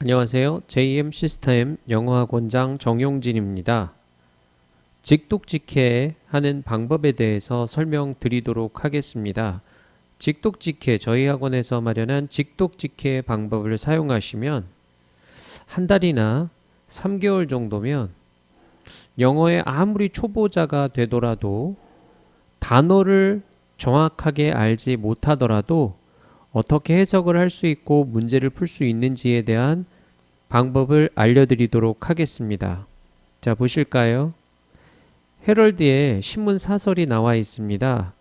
안녕하세요. JM 시스템 영어학원장 정용진입니다. 직독직해 하는 방법에 대해서 설명드리도록 하겠습니다. 직독직해, 저희 학원에서 마련한 직독직해 방법을 사용하시면 한 달이나 3개월 정도면 영어에 아무리 초보자가 되더라도 단어를 정확하게 알지 못하더라도 어떻게 해석을 할 수 있고 문제를 풀 수 있는지에 대한 방법을 알려드리도록 하겠습니다. 자, 보실까요? 헤럴드에 신문 사설이 나와 있습니다.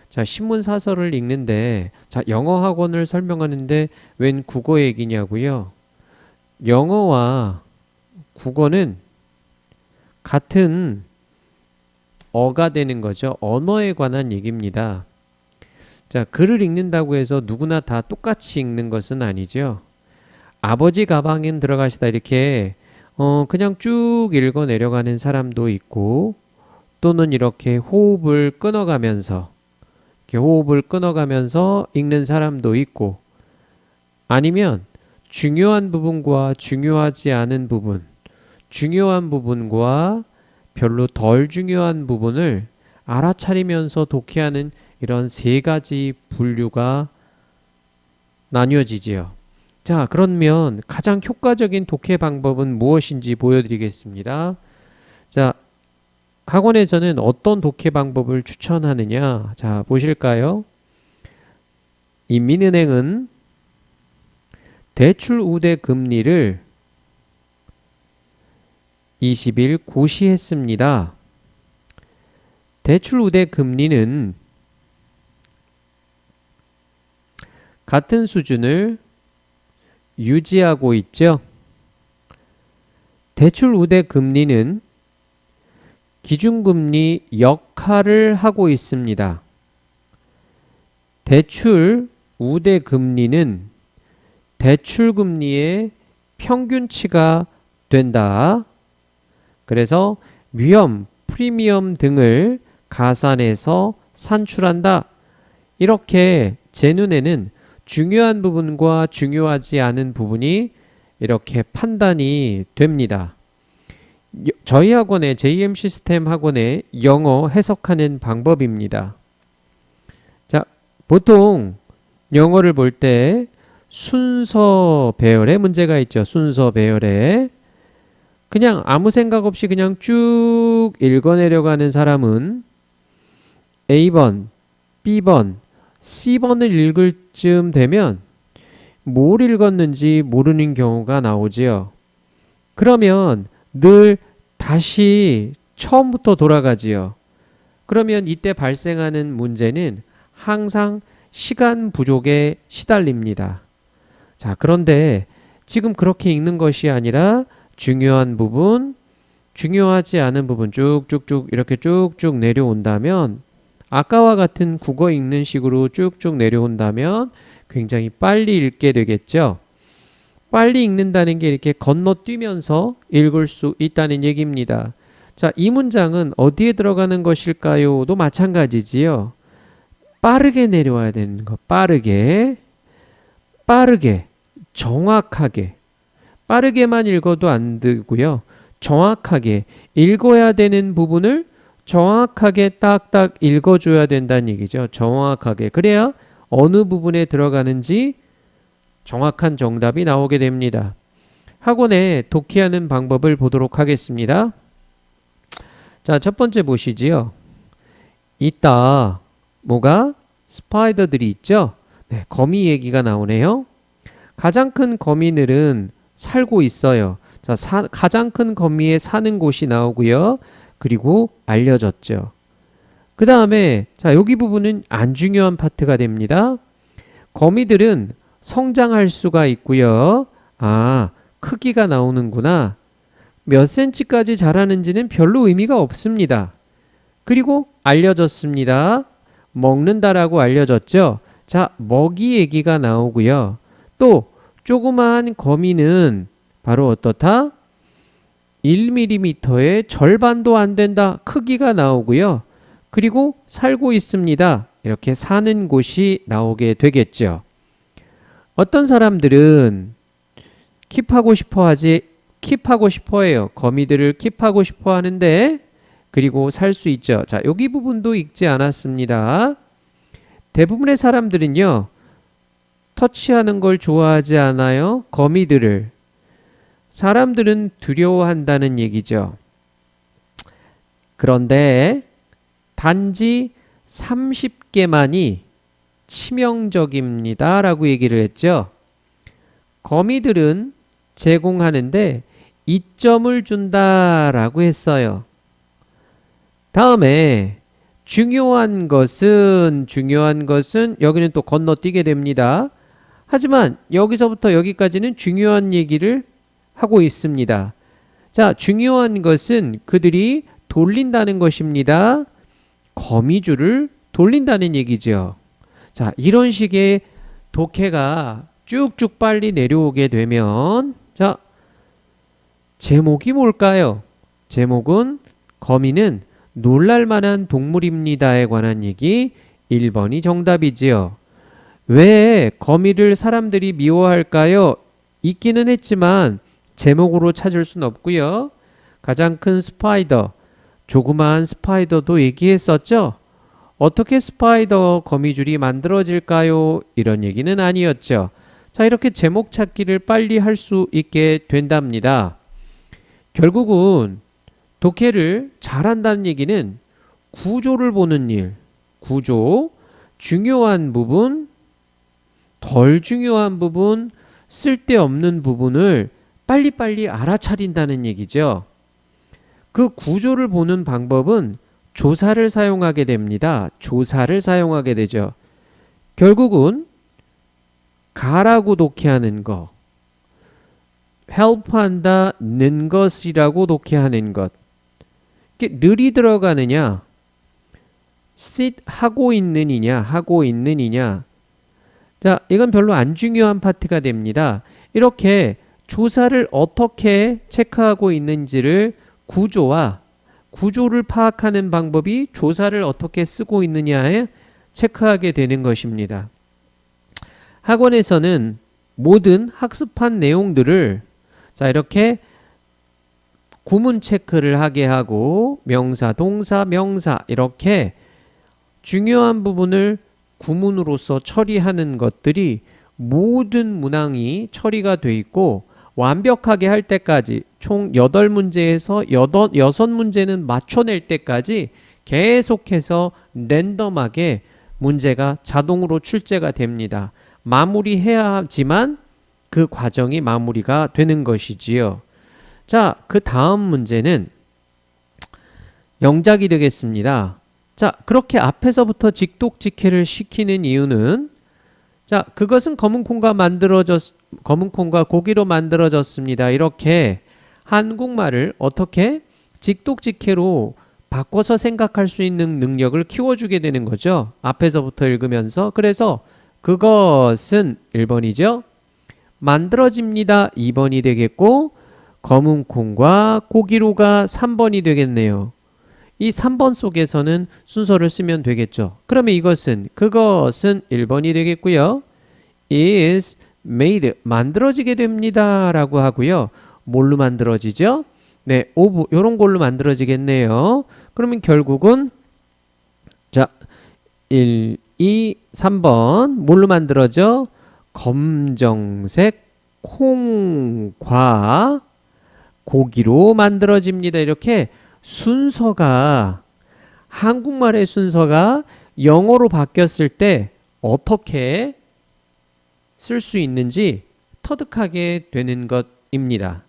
자, 신문 사설을 읽는데, 자, 영어 학원을 설명하는데 웬 국어 얘기냐고요? 영어와 국어는 같은 어가 되는 거죠. 언어에 관한 얘기입니다. 자, 글을 읽는다고 해서 누구나 다 똑같이 읽는 것은 아니죠. 아버지 가방엔 들어가시다 이렇게 그냥 쭉 읽어 내려가는 사람도 있고, 또는 이렇게 호흡을 끊어가면서 읽는 사람도 있고, 아니면 중요한 부분과 중요하지 않은 부분, 중요한 부분과 별로 덜 중요한 부분을 알아차리면서 독해하는 이런 세 가지 분류가 나뉘어지지요. 자, 그러면 가장 효과적인 독해 방법은 무엇인지 보여드리겠습니다. 자, 학원에서는 어떤 독해 방법을 추천하느냐? 자, 보실까요? 인민은행은 대출 우대 금리를 20일 고시했습니다. 대출 우대 금리는 같은 수준을 유지하고 있죠. 대출 우대 금리는 기준금리 역할을 하고 있습니다. 대출 우대 금리는 대출금리의 평균치가 된다. 그래서 위험, 프리미엄 등을 가산해서 산출한다. 이렇게 제 눈에는 중요한 부분과 중요하지 않은 부분이 이렇게 판단이 됩니다. 저희 학원의 JM 시스템 학원의 영어 해석하는 방법입니다. 자, 보통 영어를 볼 때 순서 배열에 문제가 있죠. 순서 배열에 그냥 아무 생각 없이 그냥 쭉 읽어내려가는 사람은 A번, B번, C번을 읽을 쯤 되면 뭘 읽었는지 모르는 경우가 나오지요. 그러면 늘 다시 처음부터 돌아가지요. 그러면 이때 발생하는 문제는 항상 시간 부족에 시달립니다. 자, 그런데 지금 그렇게 읽는 것이 아니라 중요한 부분, 중요하지 않은 부분 쭉쭉쭉 이렇게 쭉쭉 내려온다면, 아까와 같은 국어 읽는 식으로 쭉쭉 내려온다면 굉장히 빨리 읽게 되겠죠. 빨리 읽는다는 게 이렇게 건너뛰면서 읽을 수 있다는 얘기입니다. 자, 이 문장은 어디에 들어가는 것일까요?도 마찬가지지요. 빠르게 내려와야 되는 거. 빠르게, 정확하게. 빠르게만 읽어도 안 되고요. 정확하게 읽어야 되는 부분을 정확하게 딱딱 읽어줘야 된다는 얘기죠. 정확하게. 그래야 어느 부분에 들어가는지 정확한 정답이 나오게 됩니다. 학원에 독해하는 방법을 보도록 하겠습니다. 자, 첫 번째 보시지요. 이따 뭐가? 스파이더들이 있죠? 네, 거미 얘기가 나오네요. 가장 큰 거미들은 살고 있어요. 자, 가장 큰 거미에 사는 곳이 나오고요. 그리고 알려졌죠. 그 다음에 자, 여기 부분은 안 중요한 파트가 됩니다. 거미들은 성장할 수가 있고요. 아, 크기가 나오는구나. 몇 cm까지 자라는지는 별로 의미가 없습니다. 그리고 알려졌습니다. 먹는다라고 알려졌죠. 자, 먹이 얘기가 나오고요. 또 조그마한 거미는 바로 어떻다? 1mm의 절반도 안 된다. 크기가 나오고요. 그리고 살고 있습니다. 이렇게 사는 곳이 나오게 되겠죠. 어떤 사람들은 킵하고 싶어 하지, 킵하고 싶어 해요. 거미들을 킵하고 싶어 하는데, 그리고 살 수 있죠. 자, 여기 부분도 읽지 않았습니다. 대부분의 사람들은요, 터치하는 걸 좋아하지 않아요. 거미들을. 사람들은 두려워한다는 얘기죠. 그런데 단지 30개만이 치명적입니다 라고 얘기를 했죠. 거미들은 제공하는데 2점을 준다라고 했어요. 다음에 중요한 것은 여기는 또 건너뛰게 됩니다. 하지만 여기서부터 여기까지는 중요한 얘기를 하고 있습니다. 자, 중요한 것은 그들이 돌린다는 것입니다. 거미줄을 돌린다는 얘기죠. 자, 이런 식의 독해가 쭉쭉 빨리 내려오게 되면, 자, 제목이 뭘까요? 제목은 거미는 놀랄만한 동물입니다에 관한 얘기. 1번이 정답이지요. 왜 거미를 사람들이 미워할까요? 있기는 했지만 제목으로 찾을 순 없고요. 가장 큰 스파이더, 조그마한 스파이더도 얘기했었죠. 어떻게 스파이더 거미줄이 만들어질까요? 이런 얘기는 아니었죠. 자, 이렇게 제목 찾기를 빨리 할 수 있게 된답니다. 결국은 독해를 잘한다는 얘기는 구조를 보는 일, 구조, 중요한 부분, 덜 중요한 부분, 쓸데없는 부분을 빨리빨리 알아차린다는 얘기죠. 그 구조를 보는 방법은 조사를 사용하게 됩니다. 조사를 사용하게 되죠. 결국은 가라고 독해하는 거, help한다는 것이라고 독해하는 것. 이렇게 늘이 들어가느냐, sit 하고 있느니냐. 자, 이건 별로 안 중요한 파트가 됩니다. 이렇게 조사를 어떻게 체크하고 있는지를 구조를 파악하는 방법이 조사를 어떻게 쓰고 있느냐에 체크하게 되는 것입니다. 학원에서는 모든 학습한 내용들을 자, 이렇게 구문 체크를 하게 하고 명사, 동사, 명사 이렇게 중요한 부분을 구문으로서 처리하는 것들이 모든 문항이 처리가 돼 있고 완벽하게 할 때까지 총 8문제에서 6문제는 맞춰낼 때까지 계속해서 랜덤하게 문제가 자동으로 출제가 됩니다. 마무리해야 하지만 그 과정이 마무리가 되는 것이지요. 자, 그 다음 문제는 영작이 되겠습니다. 자, 그렇게 앞에서부터 직독직해를 시키는 이유는 자, 그것은 검은 콩과 고기로 만들어졌습니다. 이렇게 한국말을 어떻게 직독직해로 바꿔서 생각할 수 있는 능력을 키워주게 되는 거죠. 앞에서부터 읽으면서. 그래서 그것은 1번이죠. 만들어집니다. 2번이 되겠고 검은 콩과 고기로가 3번이 되겠네요. 이 3번 속에서는 순서를 쓰면 되겠죠. 그러면 그것은 1번이 되겠고요. is made 만들어지게 됩니다 라고 하고요. 뭘로 만들어지죠? 네, of 이런 걸로 만들어지겠네요. 그러면 결국은 자 1, 2, 3번 뭘로 만들어져? 검정색 콩과 고기로 만들어집니다. 이렇게 순서가 한국말의 순서가 영어로 바뀌었을 때 어떻게 쓸 수 있는지 터득하게 되는 것입니다.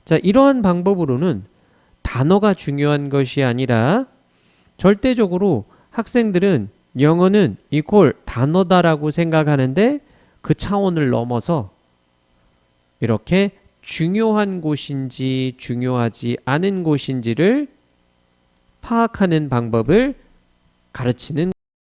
자, 이러한 방법으로는 단어가 중요한 것이 아니라 절대적으로 학생들은 영어는 이퀄 단어다라고 생각하는데 그 차원을 넘어서 이렇게 중요한 곳인지 중요하지 않은 곳인지를 파악하는 방법을 가르치는